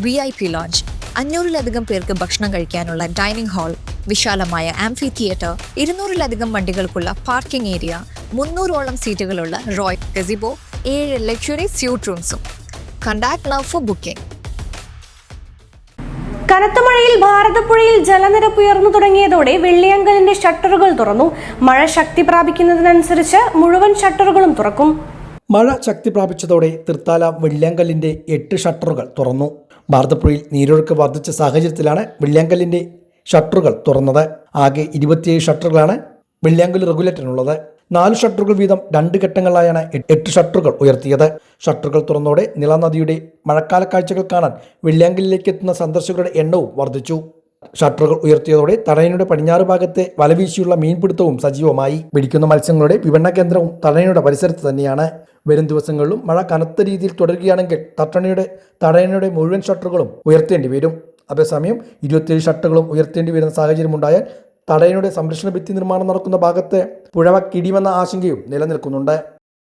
VIP launch, 500-ലധികം പേർക്ക് ഭക്ഷണം കഴിക്കാനുള്ള ഡൈനിങ് ഹാൾ, വിശാലമായ ആംഫി തിയേറ്റർ, 200-ലധികം വണ്ടികൾക്കുള്ള പാർക്കിംഗ് ഏരിയ, 300-ഓളം സീറ്റുകളുള്ള റോയൽ ഗസിബോ, 7 ലക്ഷറി സ്യൂട്ട് റൂംസും. Contact now for booking. കനത്ത മഴയിൽ ഭാരതപ്പുഴയിൽ ജലനിരപ്പ് ഉയർന്നു തുടങ്ങിയതോടെ വെള്ളിയങ്കലിന്റെ ഷട്ടറുകൾ തുറന്നു. മഴ ശക്തി പ്രാപിക്കുന്നതിനനുസരിച്ച് മുഴുവൻ ഷട്ടറുകളും തുറക്കും. മഴ ശക്തി പ്രാപിച്ചതോടെ തൃത്താല വെള്ളിയങ്കലിന്റെ 8 ഷട്ടറുകൾ തുറന്നു. ഭാരതപ്പുഴയിൽ നീരൊഴുക്ക് വർദ്ധിച്ച സാഹചര്യത്തിലാണ് വെള്ളിയങ്കലിന്റെ ഷട്ടറുകൾ തുറന്നത്. ആകെ 27 ഷട്ടറുകളാണ് വെള്ളിയങ്കൽ റെഗുലേറ്ററിനുള്ളത്. 4 ഷട്ടറുകൾ വീതം 2 ഘട്ടങ്ങളിലായാണ് 8 ഷട്ടറുകൾ ഉയർത്തിയത്. ഷട്ടറുകൾ തുറന്നതോടെ നിളനദിയുടെ മഴക്കാല കാഴ്ചകൾ കാണാൻ വെള്ളിയങ്കലിലേക്ക് എത്തുന്ന സന്ദർശകരുടെ എണ്ണവും വർദ്ധിച്ചു. ഷട്ടറുകൾ ഉയർത്തിയതോടെ തടയണയുടെ പടിഞ്ഞാറ് ഭാഗത്തെ വലവീശിയുള്ള മീൻപിടുത്തവും സജീവമായി. പിടിക്കുന്ന മത്സ്യങ്ങളുടെ വിപണന കേന്ദ്രവും തടയണയുടെ പരിസരത്ത് തന്നെയാണ്. വരും ദിവസങ്ങളിലും മഴ കനത്ത രീതിയിൽ തുടരുകയാണെങ്കിൽ തടയണയുടെ മുഴുവൻ ഷട്ടറുകളും ഉയർത്തേണ്ടി വരും. അതേസമയം 27 ഷട്ടറുകളും ഉയർത്തേണ്ടി വരുന്ന സാഹചര്യമുണ്ടായാൽ തടയണയുടെ സംരക്ഷണ ഭിത്തി നിർമ്മാണം നടക്കുന്ന ഭാഗത്ത് പുഴ കിടിയുമെന്ന ആശങ്കയും നിലനിൽക്കുന്നുണ്ട്.